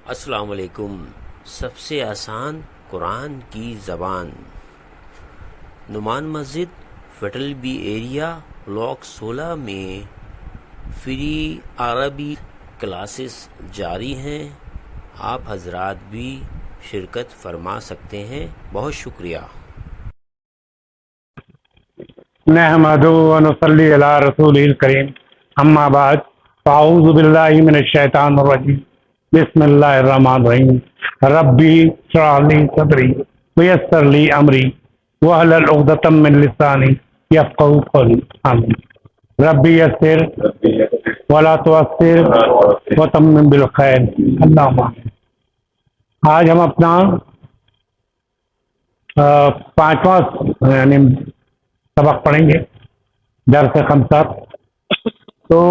السلام علیکم۔ سب سے آسان قرآن کی زبان، نعمان مسجد فیڈرل بی ایریا بلاک 16 میں فری عربی کلاسز جاری ہیں۔ آپ حضرات بھی شرکت فرما سکتے ہیں۔ بہت شکریہ۔ نحمدہ و نصلی علی رسولہ الکریم، اما بعد، فاعوذ باللہ من الشیطان الرجیم، بسم اللہ الرحمن الرحیم۔ ربی اشرح لی صدری ویسر لی امری واحلل عقدۃ من لسانی یفقہوا قولی، آمین۔ ربی یسر ولا تعسر وتمم بالخیر، اللہم آمین۔ آج ہم اپنا پانچواں یعنی سبق پڑھیں گے، درس خمسہ۔ تو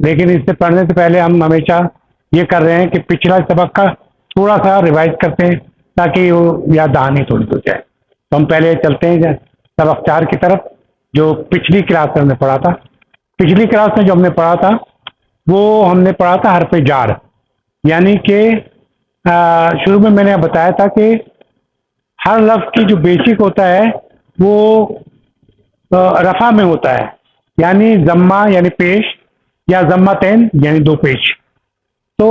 لیکن اس سے پڑھنے سے پہلے ہم ہمیشہ یہ کر رہے ہیں کہ پچھلا سبق کا تھوڑا سا ریوائز کرتے ہیں تاکہ وہ یاد دہانی تھوڑی ہو جائے۔ تو ہم پہلے چلتے ہیں سبق 4 کی طرف، جو پچھلی کلاس میں ہم نے پڑھا تھا۔ پچھلی کلاس میں جو ہم نے پڑھا تھا وہ ہم نے پڑھا تھا حرف جار، یعنی کہ شروع میں نے بتایا تھا کہ ہر لفظ کی جو بیسک ہوتا ہے وہ رفع میں ہوتا ہے، یعنی ضمہ یعنی پیش، یا ضمتین یعنی 2 پیش، تو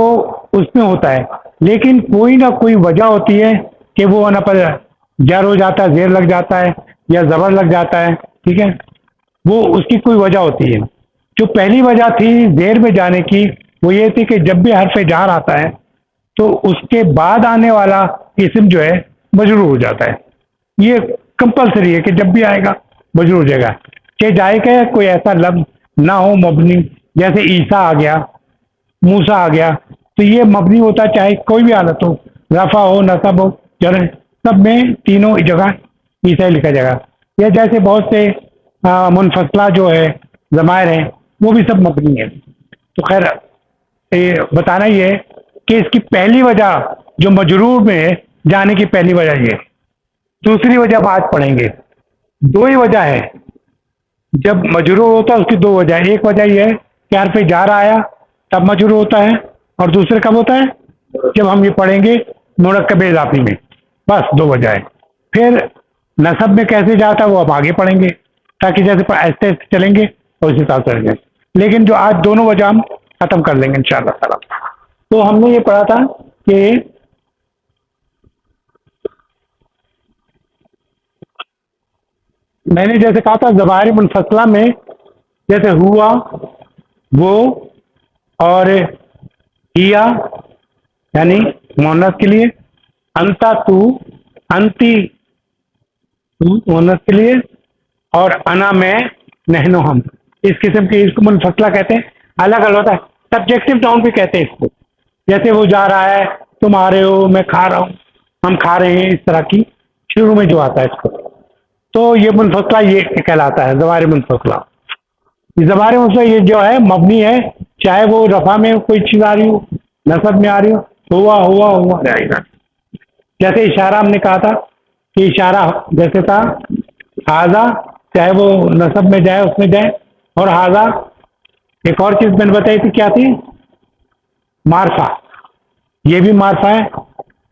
اس میں ہوتا ہے۔ لیکن کوئی نہ کوئی وجہ ہوتی ہے کہ وہ نہ پر جر ہو جاتا ہے، زیر لگ جاتا ہے، یا زبر لگ جاتا ہے، ٹھیک ہے، وہ اس کی کوئی وجہ ہوتی ہے۔ جو پہلی وجہ تھی زیر میں جانے کی وہ یہ تھی کہ جب بھی حرف جار آتا ہے تو اس کے بعد آنے والا اسم جو ہے مجرور ہو جاتا ہے۔ یہ کمپلسری ہے کہ جب بھی آئے گا مجرور ہو جائے گا، کہ جائے کہ کوئی ایسا لفظ نہ ہو مبنی، جیسے عیسیٰ آ گیا، موسیٰ آ گیا، تو یہ مبنی ہوتا ہے، چاہے کوئی بھی حالت ہو، رفع ہو، نصب ہو، جر، سب میں تینوں جگہ عیسیٰ لکھا جائے گا۔ یا جیسے بہت سے منفصلہ جو ہے ضمائر ہیں وہ بھی سب مبنی ہیں۔ تو خیر بتانا یہ ہے کہ اس کی پہلی وجہ جو مجرور میں ہے جانے کی پہلی وجہ یہ ہے۔ دوسری وجہ آج پڑھیں گے، 2 ہی وجہ ہے جب مجرور ہوتا ہے، اس کی 2 وجہ ہے۔ ایک وجہ یہ ہے کہ حرف جار آیا تب مجرور ہوتا ہے، اور دوسرے کب ہوتا ہے جب ہم یہ پڑھیں گے مرکب اضافی میں، بس 2 وجہ ہے۔ پھر نصب میں کیسے جاتا ہے وہ اب آگے پڑھیں گے، تاکہ جیسے آہستہ آہستہ چلیں گے اور اسی طرح چلیں گے، لیکن جو آج دونوں وجہ ہم ختم کر لیں گے انشاءاللہ تعالی۔ تو ہم نے یہ پڑھا تھا کہ میں نے جیسے کہا تھا ضمائر منفصلہ میں جیسے ہوا، وہ اور ہیا یعنی مؤنث کے لیے، انتا تو، انتی مؤنث کے لیے، اور انا میں، نحنو ہم، اس قسم کی اس کو منفصلہ کہتے ہیں۔ الگ الگ ہوتا ہے، سبجیکٹو ناؤن بھی کہتے ہیں اس کو، جیسے وہ جا رہا ہے، تم آ رہے ہو، میں کھا رہا ہوں، ہم کھا رہے ہیں، اس طرح کی شروع میں جو آتا ہے اس کو، تو یہ منفصلہ یہ کہلاتا ہے ضمائر منفصلہ۔ ضمائر منفصلہ یہ جو ہے مبنی ہے، چاہے وہ رفع میں کوئی چیز آ رہی ہو، نصب میں آ رہی ہو، ہوا جائے گا۔ جیسے اشارہ ہم نے کہا تھا کہ اشارہ جیسے تھا ہاذا، چاہے وہ نصب میں جائے اس میں جائے، اور ہاذا ایک اور چیز میں نے بتائی تھی کیا تھی، معرفہ، یہ بھی معرفہ ہے،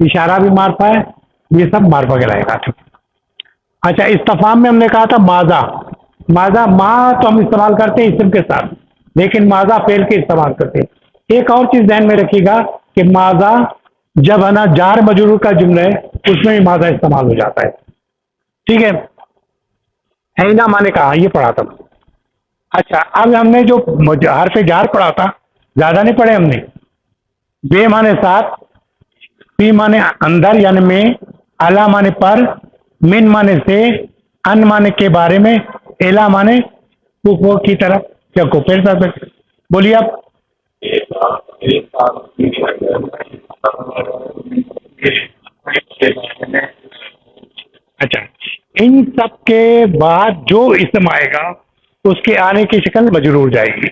اشارہ بھی معرفہ ہے، یہ سب معرفہ کہلائے گا۔ اچھا، استفہام میں ہم نے کہا تھا ماذا، ما تو ہم استعمال کرتے ہیں اسم کے ساتھ، لیکن ماذا فعل کے استعمال کرتے ہیں۔ ایک اور چیز ذہن میں رکھیے گا کہ ماذا جب ہے نا جار مجرور کا جملہ ہے اس میں بھی ماذا استعمال ہو جاتا ہے، ٹھیک ہے۔ حینا میں نے کہا یہ پڑھا تھا۔ اچھا، اب ہم نے جو حرف جار پڑھا تھا زیادہ نہیں پڑھے ہم نے، بے مانے ساتھ، پی مانے اندر یعنی میں، الا مانے پر، من مانے سے، ان مانے کے بارے میں، الا مانے کو کی طرف، کیا کو پھر بولیے آپ۔ اچھا، ان سب کے بعد جو اسم آئے گا اس کے آنے کی شکل مجرور جائے گی،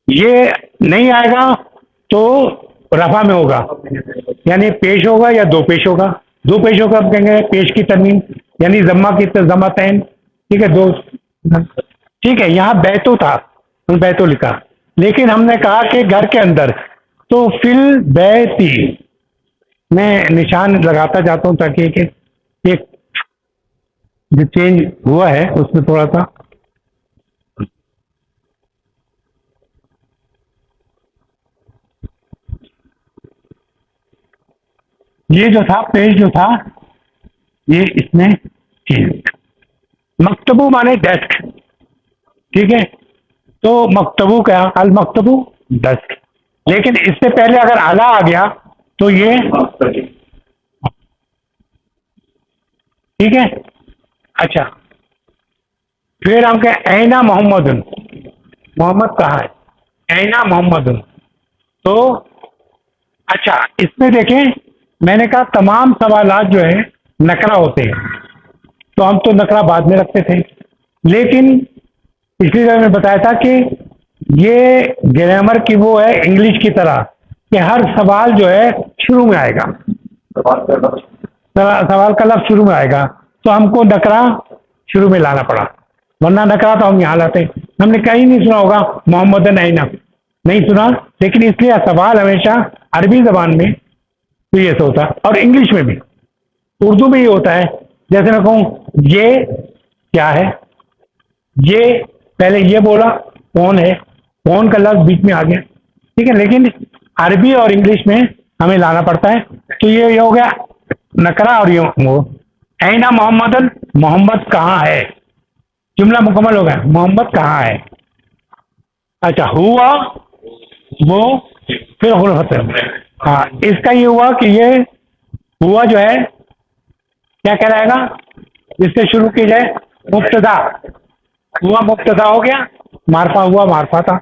یہ نہیں آئے گا تو رفع میں ہوگا، یعنی پیش ہوگا یا 2 پیش ہوگا۔ 2 پیش ہوگا ہم کہیں گے پیش کی ترمیم، یعنی ضمہ کی ضمتین، ٹھیک ہے، 2، ٹھیک ہے۔ یہاں بیتو تھا، بیتو لکھا، لیکن ہم نے کہا کہ گھر کے اندر تو فل بیتی میں نشان لگاتا جاتا ہوں تاکہ کہ ایک جو چینج ہوا ہے اس میں تھوڑا سا یہ جو تھا پیج جو تھا یہ اس میں چینج. مکتبو مانے ڈیسک. ٹھیک ہے, تو مکتبو کیا المکتبو ڈیسک, لیکن اس سے پہلے اگر اعلیٰ آ گیا تو یہ ٹھیک ہے. اچھا پھر ہم کہ اینا محمد, محمد کہاں ہے, اینا محمد. تو اچھا اس میں دیکھیں میں نے کہا تمام سوالات جو ہیں نکرہ ہوتے ہیں, تو ہم تو نکرہ بعد میں رکھتے تھے, لیکن اسی طرح میں بتایا تھا کہ یہ گرامر کی وہ ہے انگلش کی طرح کہ ہر سوال جو ہے شروع میں آئے گا, سوال کا لفظ شروع میں آئے گا, تو ہم کو نکرہ شروع میں لانا پڑا, ورنہ نکرہ تو ہم یہاں لاتے. ہم نے کہیں نہیں سنا ہوگا محمد اینا, نہیں سنا, لیکن اس لیے سوال ہمیشہ عربی زبان میں تو یہ ہوتا ہے, اور انگلش میں بھی, اردو میں یہ ہوتا ہے. جیسے میں کہوں یہ کیا ہے, یہ پہلے یہ بولا کون ہے, کون کا لفظ بیچ میں آ گیا, ٹھیک ہے, لیکن عربی اور انگلش میں ہمیں لانا پڑتا ہے. تو یہ ہو گیا نکرہ, اور یہ وہ اینا محمد, محمد کہاں ہے, جملہ مکمل ہو گیا, محمد کہاں ہے. اچھا ہوا وہ پھر غرفت, ہاں اس کا یہ ہوا کہ یہ ہوا جو ہے کیا کہلائے گا, جس سے شروع کی جائے مبتدا, ہوا مبتدا ہو گیا, معرفہ ہوا معرفہ تھا,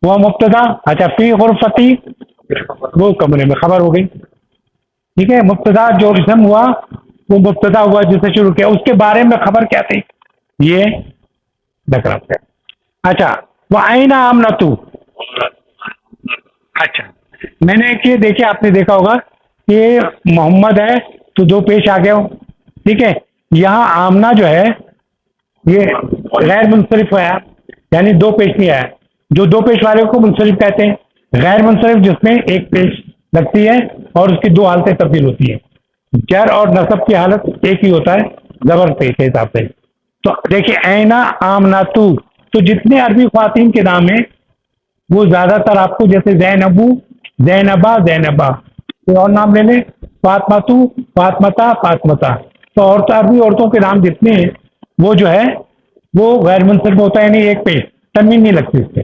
ہوا مبتدا. اچھا فی غرفتی وہ کمرے میں خبر ہو گئی, ٹھیک ہے. مبتدا جو اسم ہوا وہ مبتدا ہوا جس سے شروع کیا, اس کے بارے میں خبر کیا تھی, یہ ذکر. اچھا وہ آئینہ آمنتو, اچھا میں نے کہ دیکھیں آپ نے دیکھا ہوگا کہ محمد ہے تو دو پیش آ گیا ہو, ٹھیک ہے. یہاں آمنہ جو ہے یہ غیر منصرف ہے, یعنی دو پیش نہیں آیا, جو دو پیش والے کو منصرف کہتے ہیں. غیر منصرف جس میں ایک پیش لگتی ہے اور اس کی دو حالتیں تبدیل ہوتی ہیں, جر اور نصب کی حالت ایک ہی ہوتا ہے زبر کے حساب سے. تو دیکھیے اینا آمناتو, تو جتنے عربی خواتین کے نام ہیں وہ زیادہ تر آپ کو جیسے زینبو, زینبا, زینبا, کوئی اور نام لے لیں, فاطمتو, فاطمتا, فاطمتا. تو عربی عورتوں کے نام جتنے ہیں وہ جو ہے وہ غیر منصرف ہوتا ہے, یعنی ایک پیش تنوین نہیں لگتی اس پہ,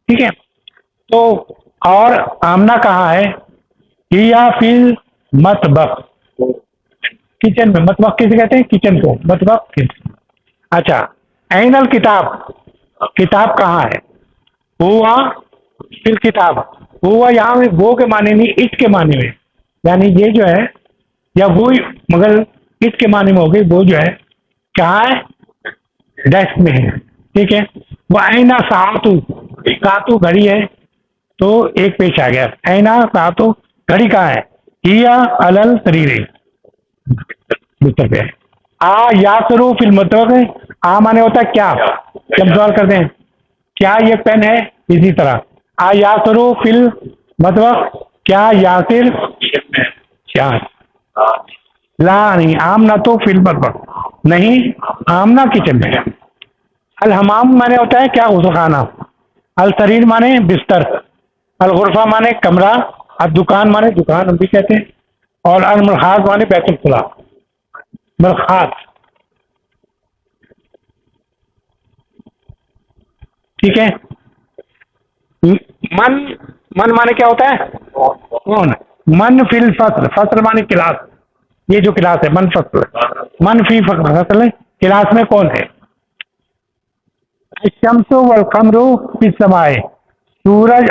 ٹھیک ہے. تو اور آمنہ کہاں ہے, یا فل مطبخ, کچن میں. مطبخ کسے کہتے ہیں, کچن کو, مطبخ کچن. اچھا این الکتاب, کتاب کہاں ہے, ہوا فل کتاب, ہوا یہاں میں وہ کے معنی نہیں اس کے معنی میں, یعنی یہ جو ہے یا وہی مگر اس کے معنی میں ہو گئی, وہ جو ہے کہاں ہے ڈیسک میں ہے, ٹھیک ہے. وہ اینا ساعتو, ساعتو گھڑی ہے تو ایک پیش آ گیا, اینا ساعتو گھڑی کہاں ہے, یا علل سریرے بستر پہ. آ یاسرو فی المطبخ, آ مانے ہوتا ہے کیا, جب سوال کرتے ہیں کیا یہ پین ہے, اسی طرح آ یاسرو فی المطبخ, کیا یاسر, کیا لا نہیں, آمنہ تو فی المطبخ نہیں, آمنہ کچن میں. الحمام مانے ہوتا ہے کیا, غسل خانہ. السریر مانے بستر, الغرفہ مانے کمرہ, الدکان مانے دکان ہم بھی کہتے ہیں, اور المرخاص مانے بیت الخلا, مرخاص, ٹھیک ہے. من, من مانے کیا ہوتا ہے, کون, من فی الفصل, فصل مانے کلاس, یہ جو کلاس ہے من فصل, من فی فصل ہے, کلاس میں کون ہے. الشمس والقمر فی السماء, سورج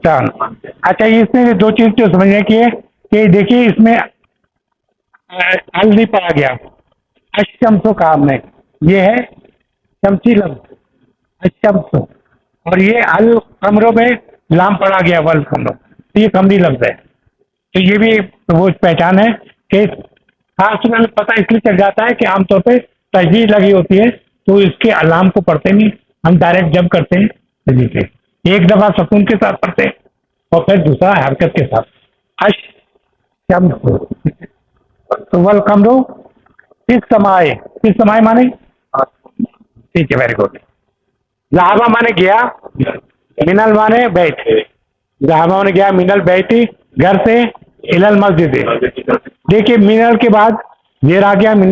چاند. اچھا اس میں دو چیز جو سمجھنے کی ہے کہ دیکھیے اس میں ال نہیں پڑا گیا, الشمس کام میں یہ ہے شمسی لفظ الشمس, اور یہ القمروں میں لام پڑا گیا والقمر, تو یہ قمری لفظ ہے. تو یہ بھی وہ پہچان ہے کہ خاص طور پہ پتہ اس لیے چل جاتا ہے کہ عام طور پہ تجدید لگی ہوتی ہے تو اس کے علام کو پڑھتے نہیں, ہم ڈائریکٹ جب کرتے ہیں تجدید سے, ایک دفعہ سکون کے ساتھ پڑھتے ہیں اور پھر دوسرا حرکت کے ساتھ الشمس. تو والقمر فی السماء مانے ٹھیک ہے, ویری گڈ. ذہابہ مانے گیا, منل مانے بیت, ذہابہ مانے گیا منل بیت گھر سے, الل مسجد. دیکھیے منل کے بعد زیر آ گیا, من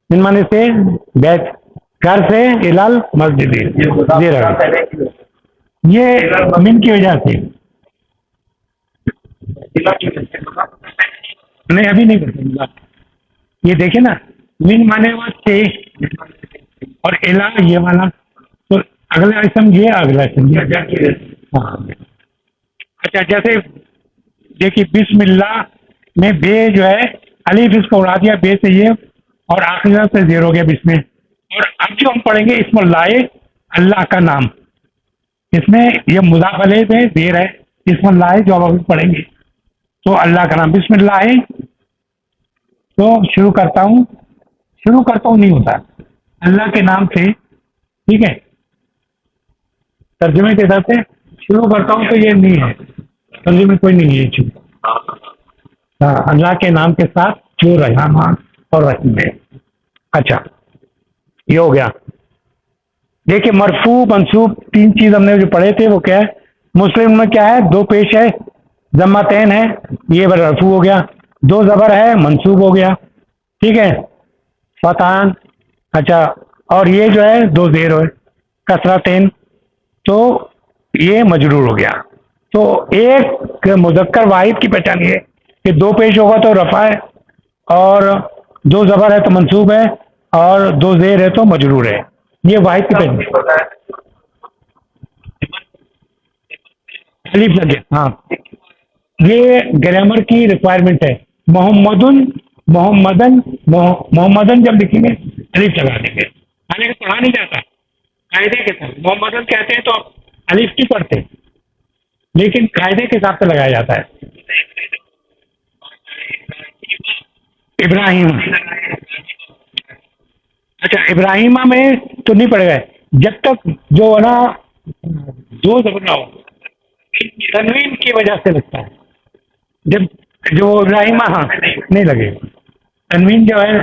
مانے سے بیت, گھر سے الل مسجد زیر آ گیا. یہ من کی وجہ سے نہیں, ابھی نہیں کرتے. یہ دیکھیں نا, من مانے سے اور الہ یہ والا, تو اگلا اسم یہ, اگلا اسم یہ. ہاں اچھا, جیسے دیکھیے بسم اللہ میں بے جو ہے الف اس کو اڑا دیا بے سے یہ, اور آخری سے زیر ہو گیا بسم میں. اور اب جو ہم پڑھیں گے اسم اللہ, اللہ کا نام, اس میں یہ مضاف الیہ میں زیر ہے, اسم اللہ جو اب ابھی پڑھیں گے. تو اللہ کا نام بسم اللہ ہے. تو شروع کرتا ہوں نہیں ہوتا, اللہ کے نام سے, ٹھیک ہے. ترجمے کے حساب سے شروع کرتا ہوں تو یہ نہیں ہے, ترجمے کوئی نہیں ہے یہ. ہاں, اللہ کے نام کے ساتھ جو رحمان اور رحیم ہے. اچھا, یہ ہو گیا. دیکھیے مرفوع منصوب تین چیز ہم نے جو پڑھے تھے وہ کیا ہے. مسلم میں کیا ہے, دو پیش ہے, ضمتین ہے, یہ مرفوع ہو گیا. دو زبر ہے, منصوب ہو گیا, ٹھیک ہے. فتحان, اچھا, اور یہ جو ہے دو زیر ہے, کسرتین, تو یہ مجرور ہو گیا. تو ایک مذکر واحد کی پہچان یہ کہ دو پیش ہوگا تو رفع ہے, اور دو زبر ہے تو منصوب ہے, اور دو زیر ہے تو مجرور ہے. یہ واحد کی پہچان. الف لگے, ہاں, یہ گرامر کی ریکوائرمنٹ ہے. محمدن جب لکھیں گے الف لگا دیں گے. حالانکہ پڑھا نہیں جاتا قاعدے کے ساتھ. محمدن کہتے ہیں تو الف کی پڑھتے, لیکن قاعدے کے حساب سے لگایا جاتا ہے. ابراہیم, اچھا, ابراہیمہ میں تو نہیں پڑے گا جب تک جو ہے نا دو زبر نہ ہو. تنوین کی وجہ سے لگتا ہے. جب جو ابراہیمہ, ہاں نہیں لگے, تنوین جو ہے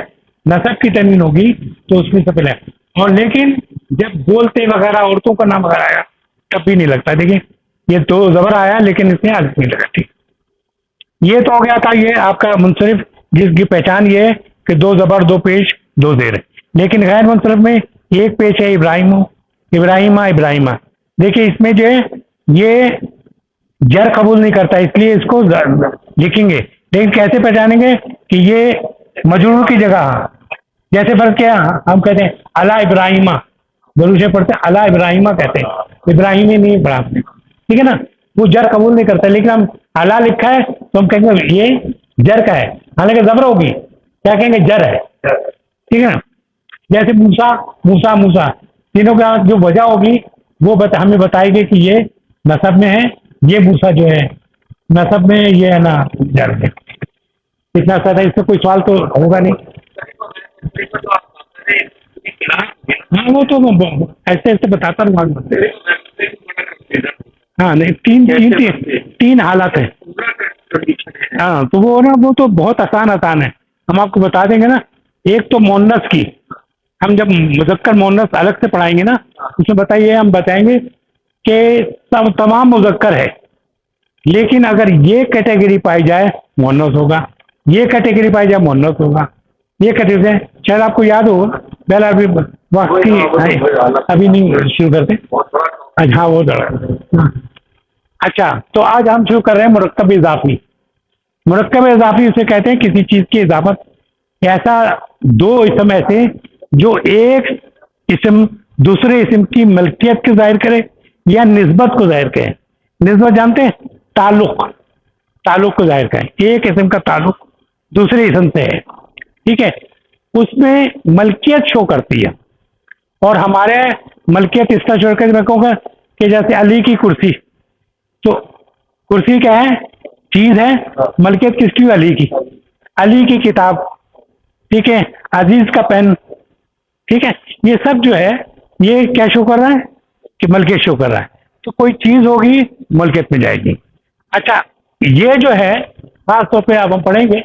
نسب کی تنوین ہوگی تو اس میں سے پہلے, اور لیکن جب بولتے وغیرہ عورتوں کا نام وغیرہ آیا تب بھی نہیں لگتا. دیکھیں یہ دو زبر آیا لیکن اس میں الف نہیں لگا. ٹھیک, یہ تو ہو گیا تھا. یہ آپ کا منصرف جس کی پہچان یہ ہے کہ دو زبر دو پیش دو زیر ہے. لیکن غیر منصرف میں ایک پیش ہے, ابراہیمہ. دیکھیے اس میں جو ہے یہ جر قبول نہیں کرتا, اس لیے اس کو لکھیں گے. لیکن کیسے پہچانیں گے کہ یہ مجرور کی جگہ, جیسے فرض کیا ہم کہتے ہیں علی ابراہیمہ, بلوچے پڑھتے ہیں علی ابراہیمہ کہتے ہیں, ابراہیمی نہیں پڑھا, ٹھیک ہے نا. وہ جر قبول نہیں کرتا, لیکن ہم علی لکھا ہے تو ہم کہیں گے یہ جر کا ہے, حالانکہ زبر ہوگی کیا کہیں گے جر ہے, ٹھیک ہے نا. جیسے موسا تینوں کا جو وجہ ہوگی وہ ہمیں بتائے گی کہ یہ نسب میں ہے, یہ موسا جو ہے نسب میں, یہ ہے نا جر ہے. اتنا سا تھا, اس سے کوئی سوال تو ہوگا نہیں. ہاں وہ تو ایسے ایسے بتاتا ہوں. ہاں نہیں, تین حالات ہیں. ہاں تو وہ نا وہ تو بہت آسان ہے, ہم آپ کو بتا دیں گے نا. ایک تو مونس کی, ہم جب مذکر مونس الگ سے پڑھائیں گے نا اس میں بتائیے, ہم بتائیں گے کہ تمام مذکر ہے, لیکن اگر یہ کیٹیگری پائی جائے مونس ہوگا, یہ کیٹیگری پائی جائے مونس ہوگا, یہ کیٹیگری شاید آپ کو یاد ہو. پہلے ابھی وقت کی ابھی نہیں شروع کرتے. ہاں وہ اچھا, تو آج ہم شروع کر رہے ہیں مرکب اضافی. مرکب اضافی اسے کہتے ہیں کسی چیز کی اضافت. ایسا دو اسم ایسے جو ایک اسم دوسرے اسم کی ملکیت کو ظاہر کرے یا نسبت کو ظاہر کرے. نسبت جانتے ہیں, تعلق کو ظاہر کریں. ایک اسم کا تعلق دوسرے اسم سے ہے, ٹھیک ہے, اس میں ملکیت شو کرتی ہے. اور ہمارے ملکیت اس کا شو کر میں کہوں گا کہ جیسے علی کی کرسی, تو کرسی کیا ہے, چیز ہے, ملکیت کس کی, علی کی. علی کی کتاب, ٹھیک ہے, عزیز کا پین, ٹھیک ہے, یہ سب جو ہے یہ کیا شو کر رہا ہے کہ ملکیت شو کر رہا ہے. تو کوئی چیز ہوگی ملکیت میں جائے گی. اچھا یہ جو ہے خاص طور پہ اب ہم پڑھیں گے.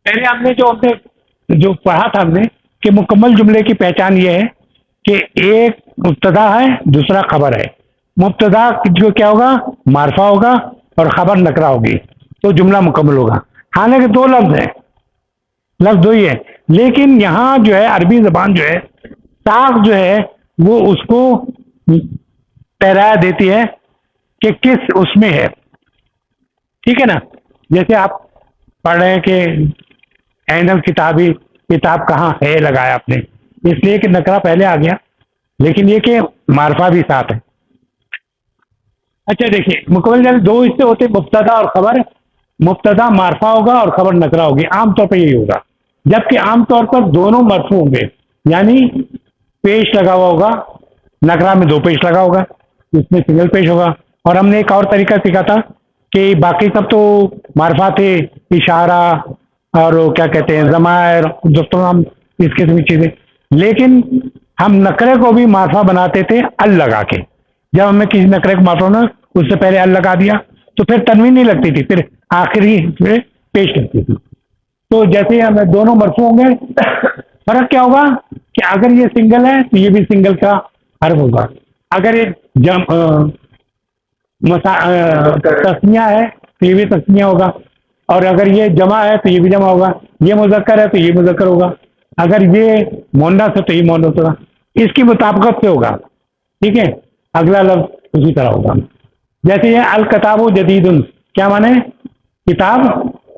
پہلے ہم نے جو پڑھا تھا ہم نے کہ مکمل جملے کی پہچان یہ ہے کہ ایک مبتدا ہے دوسرا خبر ہے. مبتدا جو کیا ہوگا معرفہ ہوگا اور خبر نکرہ ہوگی تو جملہ مکمل ہوگا. حالانکہ دو لفظ ہیں, لفظ دو ہی ہے, لیکن یہاں جو ہے عربی زبان جو ہے ساخت جو ہے وہ اس کو پیرایا دیتی ہے کہ کس اس میں ہے. ٹھیک ہے نا. جیسے آپ پڑھ رہے ہیں کہ عین الکتابی, کتاب کہاں ہے لگایا آپ نے, اس لیے کہ نکرہ پہلے آ گیا, لیکن یہ کہ معرفہ بھی ساتھ ہے. اچھا دیکھیے مکمل جملے دو حصے ہوتے ہیں, مبتدا اور خبر. مبتدا معرفہ ہوگا اور خبر نکرہ ہوگی, عام طور پہ یہی ہوگا. جبکہ عام طور پر دونوں مرفوع ہوں گے, یعنی پیش لگا ہوا ہوگا, نکرہ میں دو پیش لگا ہوگا, اس میں سنگل پیش ہوگا. اور ہم نے ایک اور طریقہ سیکھا تھا کہ باقی سب تو معرفہ تھے, اشارہ اور کیا کہتے ہیں ضمائر, دوستوں ہم اس قسم کی چیزیں, لیکن ہم نکرے کو بھی معرفہ بناتے تھے ال لگا کے. جب ہمیں کسی نکرے کو معرفہ ہونا اس سے پہلے ال لگا دیا تو پھر تنوین نہیں لگتی تھی, پھر آخری میں پیش لگتی تھی. تو جیسے ہمیں دونوں مرفوع ہوں گے, فرق کیا ہوگا کہ اگر یہ سنگل ہے تو یہ بھی سنگل کا حرف ہوگا, اگر یہ تسنیہ ہے تو یہ بھی تسنیہ ہوگا, اور اگر یہ جمع ہے تو یہ بھی جمع ہوگا, یہ مذکر ہے تو یہ مذکر ہوگا, اگر یہ مؤنث ہے تو یہ مؤنث ہوگا. اس کی مطابقت سے ہوگا. ٹھیک ہے. اگلا لفظ اسی طرح ہوگا. جیسے یہ الکتاب جدید, کیا مانے کتاب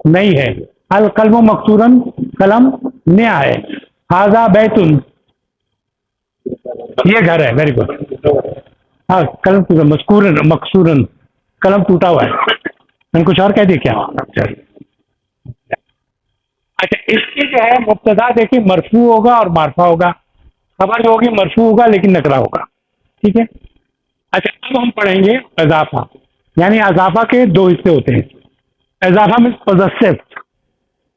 نئی ہے. القلم مکسورن, قلم نیا ہے. ھذا بیت, یہ گھر ہے. Very good. ہاں قلم مکسورن, قلم ٹوٹا ہوا ہے. میں نے کچھ اور کہہ دیا کیا؟ اچھا اس کی جو ہے مبتدا دیکھیے مرفوع ہوگا اور معرفہ ہوگا, خبر جو ہوگی مرفوع ہوگا لیکن نکرہ ہوگا. ٹھیک ہے. اچھا اب ہم پڑھیں گے اضافہ, یعنی اضافہ کے دو حصے ہوتے ہیں. اضافہ میں پوزیسو,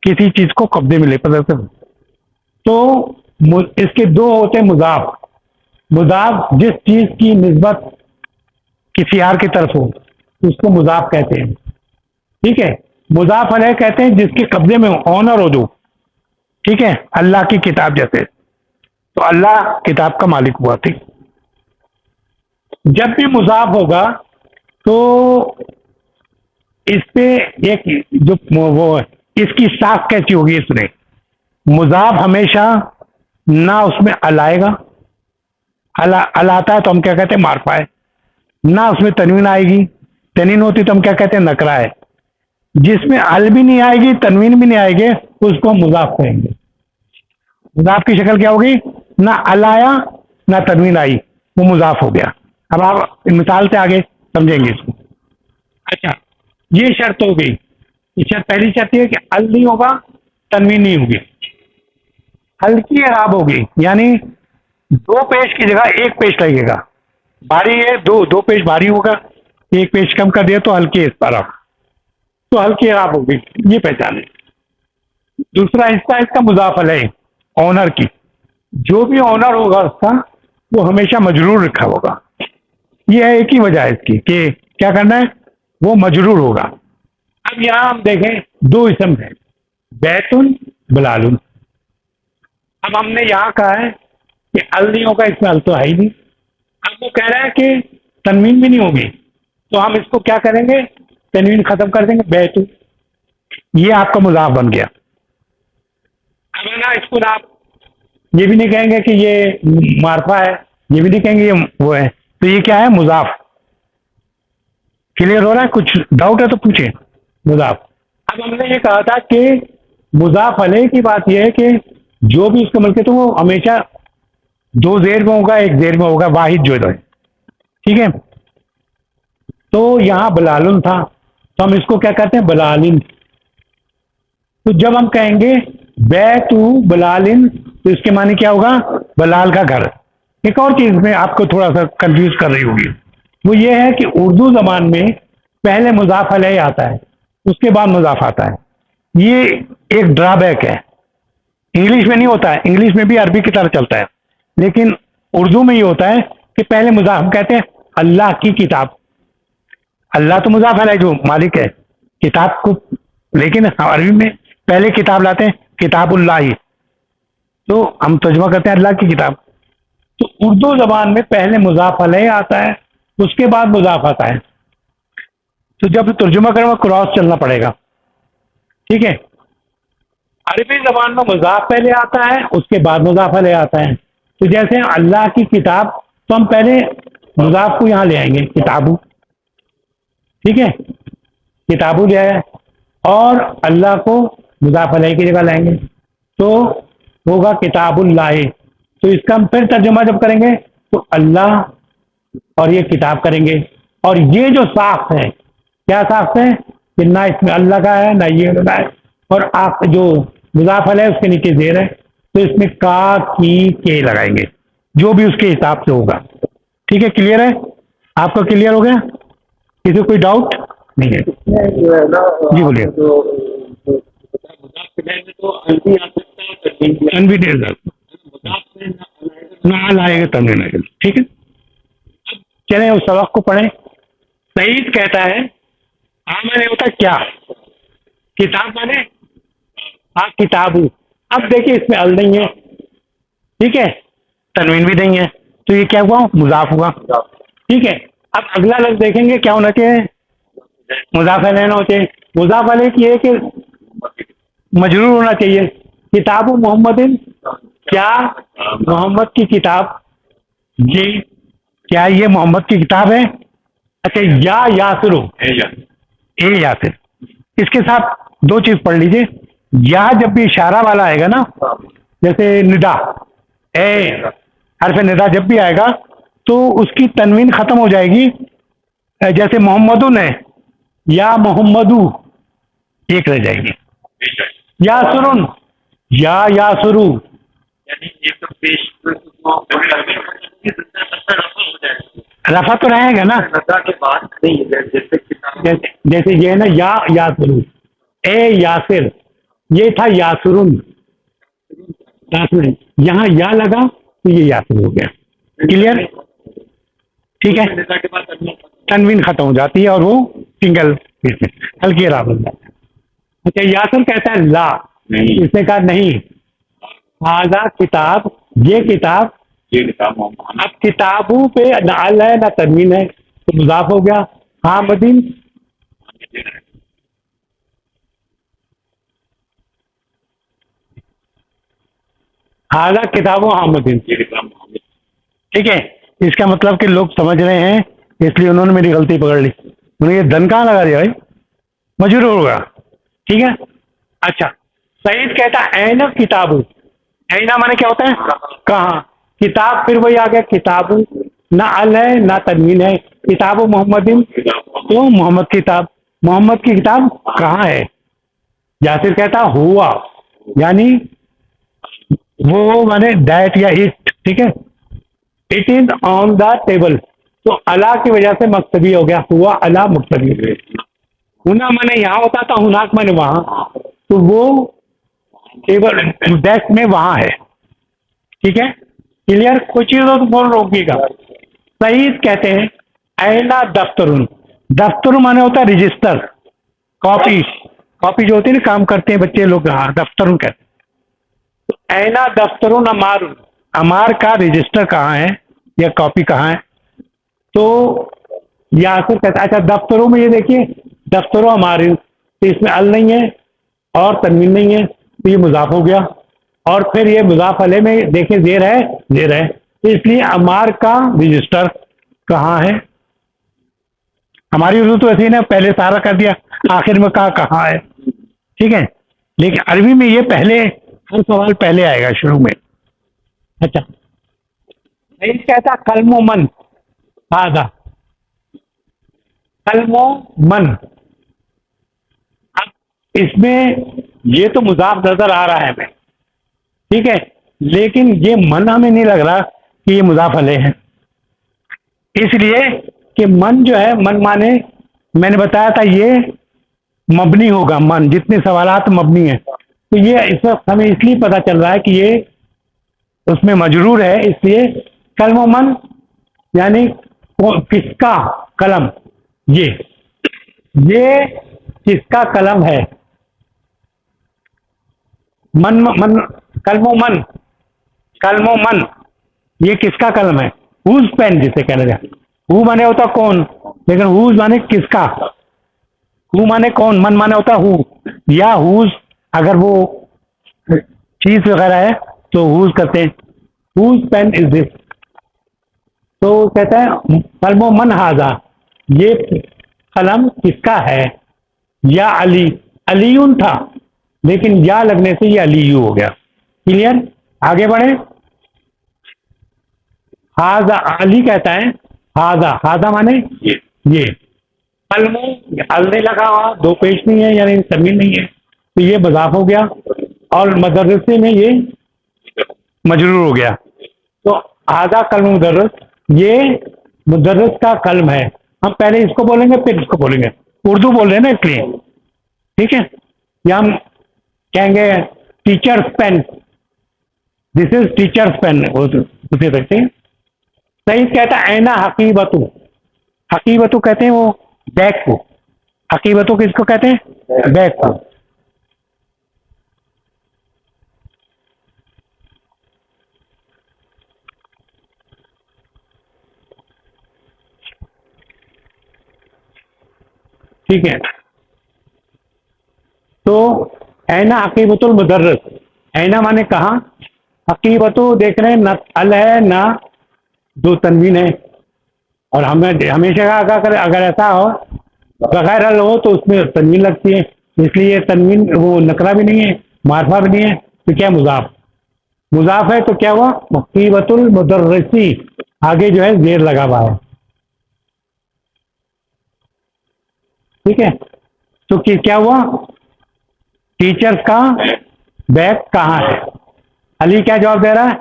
کسی چیز کو قبضے میں لے, پوزیسو. تو اس کے دو ہوتے ہیں مضاف. مضاف جس چیز کی نسبت کسی اور کی طرف ہو اس کو مضاف کہتے ہیں. ٹھیک ہے. مضاف علیہ کہتے ہیں جس کے قبضے میں آنر ہو جو. ٹھیک ہے. اللہ کی کتاب جیسے, تو اللہ کتاب کا مالک ہوا تھی. جب بھی مضاف ہوگا تو اس پہ ایک جو وہ اس کی ساخت کیسی ہوگی, اس نے مضاف ہمیشہ نہ اس میں ال آئے گا, ال آتا ہے تو ہم کیا کہتے ہیں معرفہ ہے, نہ اس میں تنوین آئے گی, تنوین ہوتی تو ہم کیا کہتے ہیں نکرہ ہے. جس میں ال بھی نہیں آئے گی تنوین بھی نہیں آئے گی اس کو ہم مضاف کہیں گے. مضاف کی شکل کیا ہوگی, نہ ال آیا نہ تنوین آئی, وہ مضاف ہو گیا. اب آپ مثال سے آگے سمجھیں گے اس کو. اچھا یہ شرط ہو گئی. یہ شرط پہلی شرط یہ کہ ال نہیں ہوگا تنوین نہیں ہوگی, ہلکی اعراب ہوگی, یعنی دو پیش کی جگہ ایک پیش لگے گا. بھاری ہے دو پیش بھاری ہوگا, ایک پیش کم کر دیا تو ہلکی اس طرح, تو ہلکی اعراب ہوگی. یہ پہچانے. دوسرا حصہ اس کا مضاف علیہ, آنر کی. جو بھی آنر ہوگا اس کا وہ ہمیشہ مجرور رکھا ہوگا. یہ ہے ایک ہی وجہ ہے اس کی کہ کیا کرنا ہے, وہ مجرور ہوگا. اب یہاں ہم دیکھیں دو اسم ہیں, بیتن بلال. اب ہم نے یہاں کہا ہے کہ ال نہیں ہوگا, اس میں ال تو ہے ہی نہیں. اب وہ کہہ رہا ہے کہ تنوین بھی نہیں ہوگی, تو ہم اس کو کیا کریں گے, تنوین ختم کر دیں گے, بیت. یہ آپ کا مضاف بن گیا. اب ہے نا اس کو آپ یہ بھی نہیں کہیں گے کہ یہ معرفہ ہے, یہ بھی نہیں کہیں گے یہ وہ ہے, تو یہ کیا ہے مضاف. کلیئر ہو رہا ہے؟ کچھ ڈاؤٹ ہے تو پوچھیں. مضاف. اب ہم نے یہ کہا تھا کہ مضاف علیہ کی بات یہ ہے کہ جو بھی اس کا ملکیت ہو وہ ہمیشہ دو زیر میں ہوگا, ایک زیر میں ہوگا, واحد جو ہے. ٹھیک ہے. تو یہاں بلالن تھا تو ہم اس کو کیا کہتے ہیں بلالن. تو جب ہم کہیں گے بیت بلالن تو اس کے معنی کیا ہوگا, بلال کا گھر. ایک اور چیز میں آپ کو تھوڑا سا کنفیوز کر رہی ہوگی, وہ یہ ہے کہ اردو زبان میں پہلے مضاف علیہ آتا ہے, اس کے بعد مضاف آتا ہے. یہ ایک ڈرا بیک ہے. انگلش میں نہیں ہوتا ہے, انگلش میں بھی عربی کی طرح چلتا ہے, لیکن اردو میں یہ ہوتا ہے کہ پہلے مضاف, ہم کہتے ہیں اللہ کی کتاب, اللہ تو مضاف علیہ جو مالک ہے کتاب کو، لیکن عربی میں پہلے کتاب لاتے ہیں کتاب اللہ، تو ہم ترجمہ کرتے ہیں اللہ کی کتاب. تو اردو زبان میں پہلے مضاف علیہ آتا ہے، اس کے بعد مضاف آتا ہے. تو جب ترجمہ کریں وہ کراس چلنا پڑے گا. ٹھیک ہے، عربی زبان میں مضاف پہلے آتا ہے، اس کے بعد مضاف علیہ آتا ہے. تو جیسے اللہ کی کتاب، تو ہم پہلے مضاف کو یہاں لے آئیں گے کتابو. ٹھیک ہے، کتابو لے آئے اور اللہ کو مضاف علیہ کی جگہ لائیں گے تو ہوگا کتاب اللہ. تو اس کا ہم پھر ترجمہ جب کریں گے تو اللہ اور یہ کتاب کریں گے. اور یہ جو ساخت ہے، کیا ساخت ہے کہ نہ اس میں اللہ کا ہے نہ یہ کا ہے، اور آپ جو مضاف علیہ اس کے نیچے زیر ہے، تو اس میں کا کی کے لگائیں گے جو بھی اس کے حساب سے ہوگا. ٹھیک ہے، کلیئر ہے؟ آپ کا کلیئر ہو گیا؟ کسی کوئی ڈاؤٹ نہیں ہے؟ جی بولیے. ٹھیک ہے، اب چلیں اس سبق کو پڑھیں. سعید کہتا ہے مانے ہوتا کیا؟ کتاب مانے کتاب. اب دیکھیے اس میں ال نہیں ہے، ٹھیک ہے، تنوین بھی نہیں ہے، تو یہ کیا ہوا؟ مضاف ہوا. ٹھیک ہے، اب اگلا لفظ دیکھیں گے کیا ہونا چاہیے؟ مضاف علیہ نہ ہوتے. مضاف علیہ کی ہے کہ مجرور ہونا چاہیے. کتاب محمد، کیا محمد کی کتاب؟ جی، کیا یہ محمد کی کتاب ہے؟ اچھا، یا یاسر ہو، اے یاسر. اس کے ساتھ دو چیز پڑھ لیجئے. یا جب بھی اشارہ والا آئے گا نا، جیسے ندا، اے حرف ندا جب بھی آئے گا تو اس کی تنوین ختم ہو جائے گی. جیسے محمدن ہے، یا محمدو ایک رہ جائے گی. یاسرن، یا یاسرو، رفع تو رہے گا نا. جیسے یہ ہے نا یا یاسرو، اے یاسر، یہ تھا یاسرن. یہاں یا لگا تو یہ یاسر ہو گیا. کلیئر؟ ٹھیک ہے، تنوین ختم ہو جاتی ہے اور وہ سنگل ہلکی راب بن جاتا ہے. اچھا، یاسر کہتا ہے لا، اس نے کہا نہیں، آزا کتاب، یہ کتاب. اب کتابوں پہ نہ ال ہے نہ تنوین ہے تو مضاف ہو گیا. حامدین، آزا کتاب و حامدین. ٹھیک ہے، اس کا مطلب کہ لوگ سمجھ رہے ہیں، اس لیے انہوں نے میری غلطی پکڑ لی. انہوں نے یہ دن کہاں لگا دیا بھائی؟ مجرور ہوگا. ٹھیک ہے. اچھا، سعید کہتا ہے این کتاب. اینا مانے کیا ہوتا ہے؟ کہاں. کتاب پھر وہی آ گیا کتاب، نہ ال ہے نہ تنوین ہے. کتاب و محمد، تو محمد کی کتاب. محمد کی کتاب کہاں ہے؟ یاسر کہتا ہوا، یعنی وہ مانے دیٹ یا اٹ. ٹھیک ہے، it is on the table. تو اللہ کی وجہ سے مقتدی ہو گیا، ہوا اللہ مقتدی. ہونا مانے یہاں ہوتا تھا، ہناک مانے وہاں، تو وہ ٹیبل ڈیسک میں وہاں ہے. ٹھیک ہے، کلیئر؟ کچھ چیزوں تو بول روکیے گا. سعید کہتے ہیں اینا دفترن. دفتر مانے ہوتا ہے رجسٹر، کاپی. کاپی جو ہوتی ہے نا، کام کرتے ہیں بچے لوگ، ہاں دفترن کہتے ہیں. تو اینا دفترن امار، امار کا رجسٹر کہاں ہے یا کاپی کہاں ہے؟ تو یاسر کہتا ہے اچھا دفتروں میں یہ دیکھیے دفتروں امار، تو اس میں ال نہیں ہے اور تنوین نہیں ہے تو یہ مضاف ہو گیا. اور پھر یہ مضاف علیہ میں دیکھیں زیر ہے، زیر ہے، اس لیے امار کا رجسٹر کہاں ہے. ہماری اردو تو ایسی نا، پہلے سارا کر دیا، آخر میں کہاں ہے. ٹھیک ہے، لیکن عربی میں یہ پہلے، ہر سوال پہلے آئے گا شروع میں. اچھا، کہتا قلم و من، آدھا قلم و من. اب اس میں یہ تو مضاف نظر آ رہا ہے ہمیں، ٹھیک ہے، لیکن یہ من ہمیں نہیں لگ رہا کہ یہ مضاف علیہ ہے. اس لیے کہ من جو ہے، من مانے میں نے بتایا تھا یہ مبنی ہوگا. من جتنے سوالات مبنی ہیں، تو یہ اس وقت ہمیں اس لیے پتہ چل رہا ہے کہ یہ اس میں مجرور ہے. اس لیے قلم و من یعنی کس کا قلم، یہ یہ کس کا قلم ہے؟ من من کلم و من، کلم و من، یہ کس کا قلم ہے؟ ہوز پین جسے کہا جائے. ہو مانے ہوتا کون، لیکن ہوز مانے کس کا. ہو مانے کون، من مانے ہوتا ہو، یا ہوز اگر وہ چیز وغیرہ ہے تو ہوز کرتے ہیں. ہوز پین از دس. تو کہتا ہے قلم و من ہاذا، یہ قلم کس کا ہے. یا علی، علیون تھا لیکن یا لگنے سے یہ علیو ہو گیا. کلیئر؟ آگے بڑھیں. ہاذا، علی کہتا ہے ہاذا، ہاذا مانے یہ. قلم ال نہیں لگا ہوا، دو پیش نہیں ہے یعنی تنوین نہیں ہے، تو یہ مضاف ہو گیا. اور مدرسے میں یہ مجرور ہو گیا. تو ہاذا قلم مدرس، یہ مدرس کا قلم ہے. ہم پہلے اس کو بولیں گے پھر اس کو بولیں گے، اردو بول رہے ہیں نا اس لیے. ٹھیک ہے، یا ہم کہیں گے ٹیچرس پین، دس از ٹیچرس پین اسے رکھتے ہیں. صحیح کہتا ہے اینا حقیبتو، حقیبتو کہتے ہیں وہ بیگ کو. حقیبتو کس کو کہتے ہیں؟ بیگ کو. ٹھیک ہے، تو اینا حقیبت المدرس، اینا مانے کہاں، حقیبتو دیکھ رہے ہیں نہ ال ہے نہ دو تنوین ہے. اور ہمیں ہمیشہ کہا کرے اگر ایسا ہو بغیر ال ہو تو اس میں تنوین لگتی ہے، اس لیے تنوین وہ نکرہ بھی نہیں ہے، معرفہ بھی نہیں ہے، تو کیا مضاف. مضاف ہے تو کیا ہوا حقیبت المدرسی، آگے جو ہے زیر لگا ہوا ہے. ٹھیک ہے، تو کیا ہوا، ٹیچرز کا بیگ کہاں ہے. علی کیا جواب دے رہا ہے؟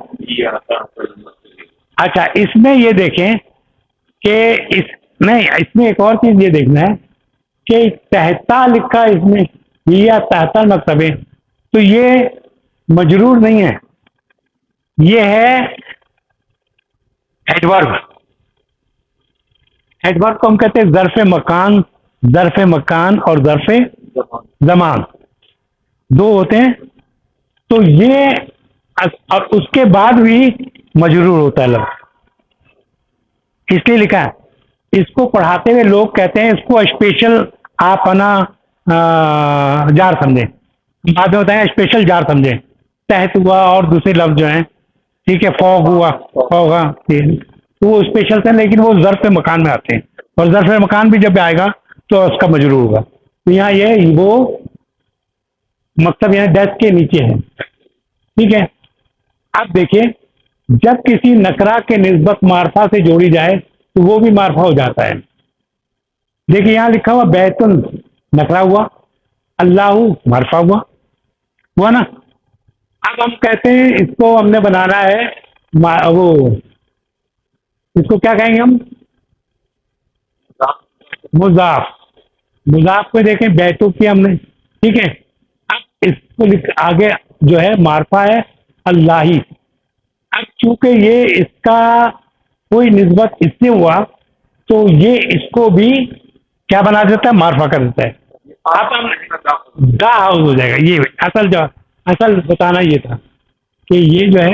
اچھا، اس میں یہ دیکھیں کہ اس میں ایک اور چیز یہ دیکھنا ہے کہ تحتا لکھا اس میں یا تحتا مکتبے، تو یہ مجرور نہیں ہے، یہ ہے ایڈورب. ایڈورب کو ہم کہتے ہیں ظرف مکان، ظرف مکان اور ظرف زمان دو ہوتے ہیں. تو یہ اور اس کے بعد بھی مجرور ہوتا ہے لفظ، اس لیے لکھا ہے. اس کو پڑھاتے ہوئے لوگ کہتے ہیں اس کو اسپیشل آپ انا جار سمجھیں، بعد میں بتائیں اسپیشل جار سمجھیں. تحت ہوا اور دوسرے لفظ جو ہیں، ٹھیک ہے، فوق ہوا، فوقا، تو وہ اسپیشل تھے لیکن وہ ظرف مکان میں آتے ہیں، اور ظرف مکان بھی جب آئے گا تو اس کا مجرور ہوگا. تو یہاں یہ وہ مکتب یہاں ڈیسک کے نیچے ہے. ٹھیک ہے، اب دیکھیں جب کسی نکرہ کے نسبت معرفہ سے جوڑی جائے تو وہ بھی معرفہ ہو جاتا ہے. دیکھیں یہاں لکھا ہوا بیت نکرہ ہوا، اللہ معرفہ ہوا نا. اب ہم کہتے ہیں اس کو ہم نے بنانا ہے وہ اس کو کیا کہیں گے ہم، مضاف. مضاف میں دیکھیں بیتو کی ہم نے، ٹھیک ہے. اب اس کو آگے جو ہے معرفہ ہے اللہ ہی. اب چونکہ یہ اس کا کوئی نسبت اس سے ہوا تو یہ اس کو بھی کیا بنا دیتا ہے، معرفہ کر دیتا ہے. اب ہم دا ہاؤس ہو جائے گا. یہ اصل بتانا یہ تھا کہ یہ جو ہے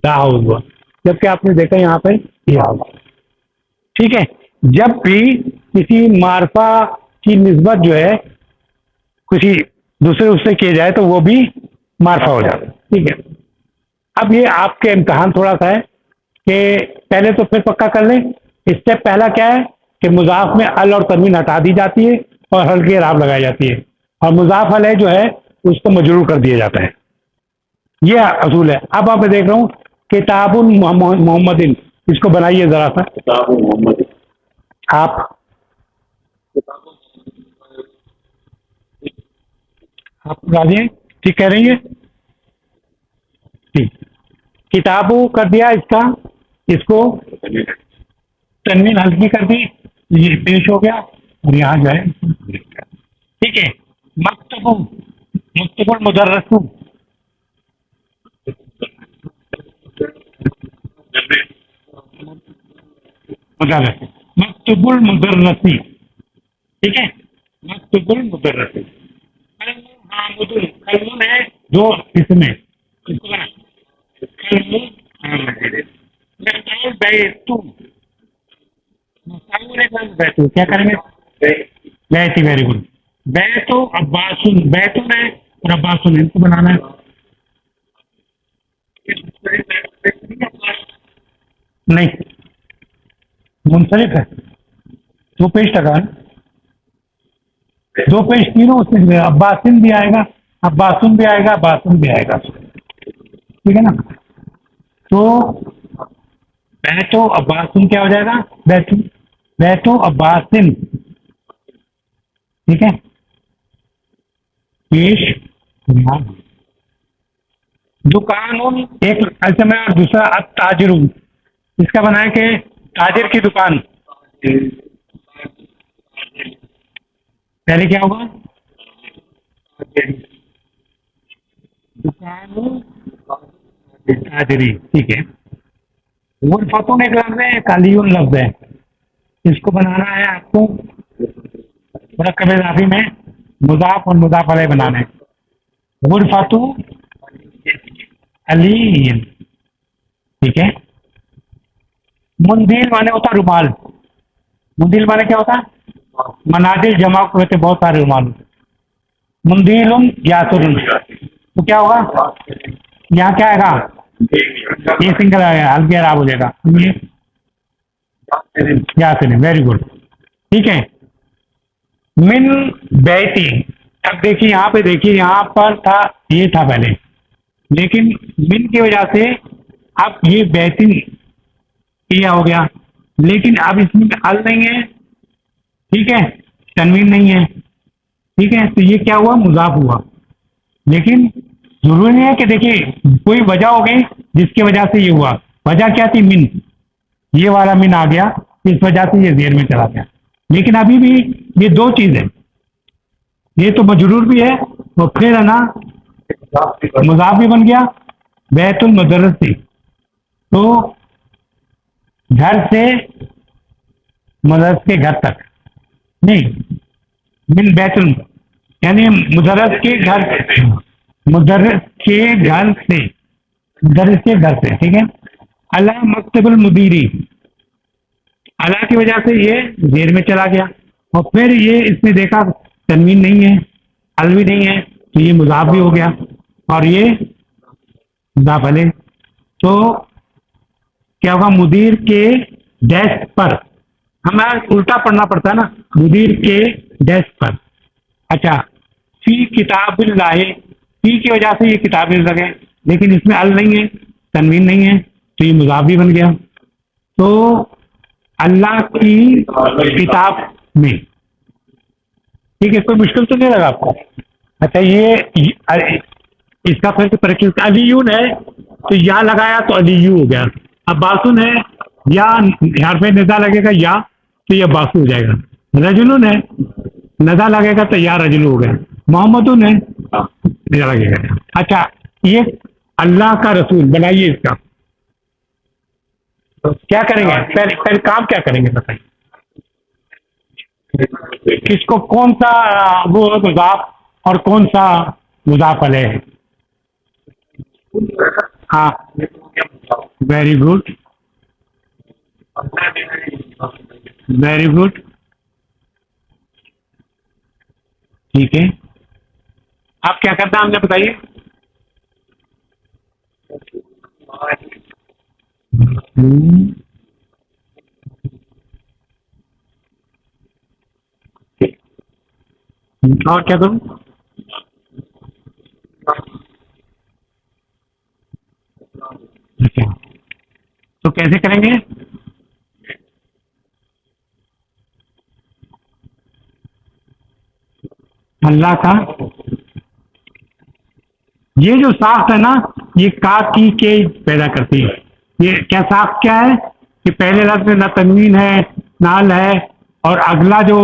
دا ہاؤس ہوا، جبکہ آپ نے دیکھا یہاں پہ یہ ہاؤس. ٹھیک ہے، جب بھی کسی معرفہ کی نسبت جو ہے کسی دوسرے اس سے کیے جائے تو وہ بھی معرفہ ہو جاتا ہے. ٹھیک ہے، اب یہ آپ کے امتحان تھوڑا سا ہے کہ پہلے تو پھر پکا کر لیں. اسٹیپ پہلا کیا ہے کہ مضاف میں ال اور تنوین ہٹا دی جاتی ہے اور ہلکی اعراب لگائی جاتی ہے، اور مضاف ال ہے جو ہے اس کو مجرور کر دیا جاتا ہے. یہ اصول ہے. اب آپ میں دیکھ رہا ہوں کتاب محمد، اس کو بنائیے ذرا سا کتاب محمد. آپ راضی ہیں؟ ٹھیک کہہ رہی ہیں؟ ٹھیک، کتابوں کر دیا اس کا، اس کو تنوین ہلکی کر دی، یہ پیش ہو گیا اور یہاں جو ہے ٹھیک ہے. مکتب، مکتب المدرس، مکتب المدرسی. ٹھیک ہے، مکتوب المدرس. کلمون ہے دو قسم میں. کلمون بیتو بیتو کیا کریں گے؟ بیتی. Very good. بیتو عباسن. بیتن ہے اور عباسن ان کو بنانا ہے. نہیں منصرف ہے. دو پیش لگا دو پیش تینوں اس میں عباسن بھی آئے گا, عباسن بھی آئے گا, عباسن بھی آئے گا. ٹھیک ہے نا. تو بیتو عباسن کیا ہو جائے گا؟ بیتو. بیتو عباسن. ٹھیک ہے. پیش دکان ایک ایسے میں, اور دوسرا تاجر. اس کا بنا ہے کہ تاجر کی دکان. پہلے کیا ہوگا؟ دکان تاجری. ٹھیک ہے. غرفتون ایک لفظ ہے, ایک علیون لفظ ہے. اس کو بنانا ہے آپ کو مرکب اضافی میں مضاف اور مضاف علیہ بنانا ہے. غرفتو علی. ٹھیک ہے. مندیل مانے ہوتا رومال. مندیل مانے کیا ہوتا ہے؟ منادل جمع ہوتے بہت سارے رومال. مندیل یاسر. تو کیا ہوگا یہاں؟ کیا آئے گا؟ یہ سنگل آئے گا, ہلکی عراب ہو جائے گا. یاسر. Very good. ٹھیک ہے. من بیتی. اب دیکھیے یہاں پہ, دیکھیے یہاں پر تھا, یہ تھا پہلے, لیکن من کی وجہ سے اب یہ بیتی کیا ہو گیا. لیکن اب اس میں ال نہیں ہے. ٹھیک ہے. تنوین نہیں ہے. ٹھیک ہے. تو یہ کیا ہوا؟ مضاف ہوا. لیکن ضروری نہیں ہے کہ دیکھیے کوئی وجہ ہو گئی جس کی وجہ سے یہ ہوا. وجہ کیا تھی؟ من. یہ والا من آ گیا, اس وجہ سے یہ زیر میں چلا گیا. لیکن ابھی بھی یہ دو چیزیں, یہ تو مجرور بھی ہے اور پھر ہے نا مضاف بھی بن گیا. بیت المدرس سے, تو گھر سے مدرس کے گھر تک نہیں. من بیت یعنی مدرس کے گھر, مدرس کے گھر سے, مدرس کے گھر سے. ٹھیک ہے. اللہ مکتب المدیری. اللہ کی وجہ سے یہ زیر میں چلا گیا, اور پھر یہ اس نے دیکھا تنوین نہیں ہے, الوی نہیں ہے, تو یہ مضاف بھی ہو گیا اور یہ مضاف علیہ. تو کیا ہوگا؟ مدیر کے ڈیسک پر. ہمیں الٹا پڑھنا پڑتا ہے نا, مدیر کے ڈیسک پر. اچھا. فی کتاب اللہ. فی کی وجہ سے یہ کتابیں لگے, لیکن اس میں ال نہیں ہے, تنوین نہیں ہے, تو یہ مضاف بھی بن گیا. تو اللہ کی کتاب میں. ٹھیک ہے. کوئی مشکل تو نہیں لگا آپ کو؟ اچھا. یہ اس کا پھر پریکٹس علیون ہے, تو یا لگایا تو علیو ہو گیا. اب باسن ہے, یا حرف ندا لگے گا یا, تو یہ باسو ہو جائے گا. رجلن ہے, ندا لگے گا تو یا رجلو ہو گیا. محمدن ہے, ندا لگے گا. اچھا. یہ اللہ کا رسول بنائیے. اس کا کیا کریں گے؟ پہلے کام کیا کریں گے بتائیے. کس کو کون سا وہ مضاف اور کون سا مضاف علیہ ہے؟ ہاں. Very good. Very good. ٹھیک ہے. آپ کیا کرنا ہے ہم نے بتائیے. اور کیا کروں؟ اچھا. تو کیسے کریں گے؟ اللہ کا یہ جو ساخت ہے نا, یہ کا کی کے پیدا کرتی ہے. یہ کیا ساخت کیا ہے کہ پہلے لفظ میں نہ تنوین ہے نہ ال ہے, اور اگلا جو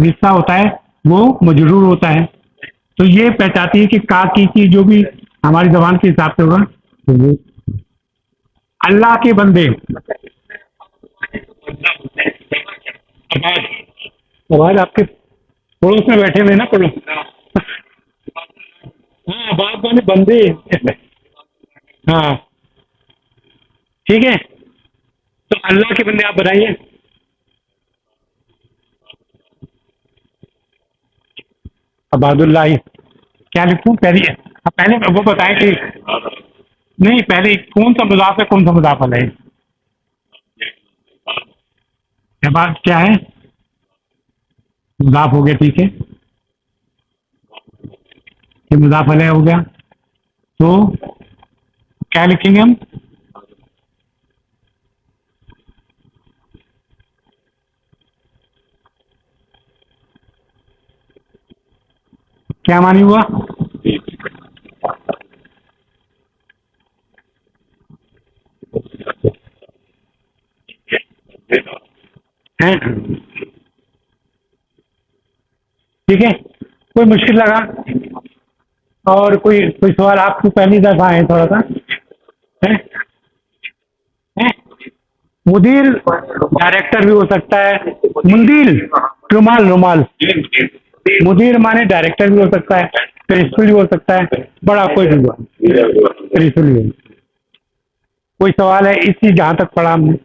حصہ ہوتا ہے وہ مجرور ہوتا ہے. تو یہ پہچاتی ہے کہ کا کی جو بھی ہماری زبان کے حساب سے ہوگا. اللہ کے بندے. آواز آپ کے پڑوس میں بیٹھے ہوئے نا پڑوس. ہاں بات میں بندے. ہاں ٹھیک ہے. تو اللہ کے بندے آپ بتائیے. عباد اللہ. کیا لکھوں پہلے؟ پہلے وہ بتائیں کہ نہیں پہلے کون سا مضاف ہے کون سا مضاف علیہ. عباد کیا ہے؟ مضاف ہو گیا ٹھیک ہے. یہ مضاف علیہ ہو گیا. تو کیا لکھیں گے ہم؟ کیا معنی ہوا؟ ہیں؟ ٹھیک ہے. کوئی مشکل لگا اور کوئی سوال آپ کو پہلی دفعہ ہے تھوڑا سا؟ ہیں؟ ہیں؟ مدیر ڈائریکٹر بھی ہو سکتا ہے. مندیل رومال رومال. مدیر مانے ڈائریکٹر بھی ہو سکتا ہے پرنسپل بھی ہو سکتا ہے بڑا کوئی بھی ہوا پرنسپل بھی. کوئی سوال ہے اس چیز جہاں تک پڑھا ہم نے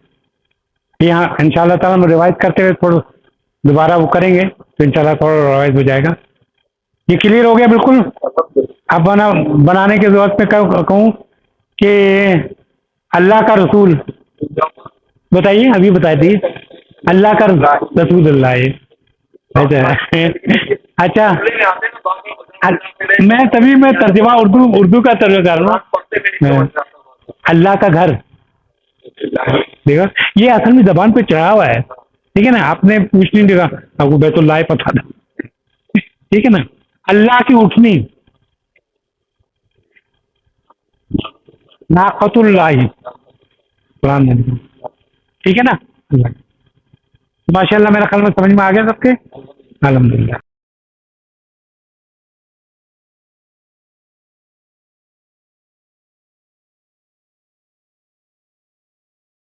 یہاں ان شاء اللہ تعالیٰ ہم روایت کرتے ہوئے تھوڑا دوبارہ وہ کریں گے تو ان شاء اللہ تھوڑا روایت ہو جائے گا. یہ کلیئر ہو گیا بالکل. اب بنانے کی ضرورت میں کہوں کہ اللہ کا رسول بتائیے ابھی بتا دیجیے. اللہ کا رسول اللہ ہے. اچھا میں ترجمہ اردو کا ترجمہ کر رہا ہوں. اللہ کا گھر دیکھا یہ اصل میں زبان پہ چڑھا ہوا ہے. ٹھیک ہے نا. آپ نے پوچھ نہیں دیکھا آپ کو بیت اللہ پتہ تھا. ٹھیک ہے نا. اللہ کی اٹھنی ناقۃ اللہ قرآن میں. ٹھیک ہے نا. ماشاء اللہ میرا خیال میں سمجھ میں آ گیا سب کے. الحمدللہ.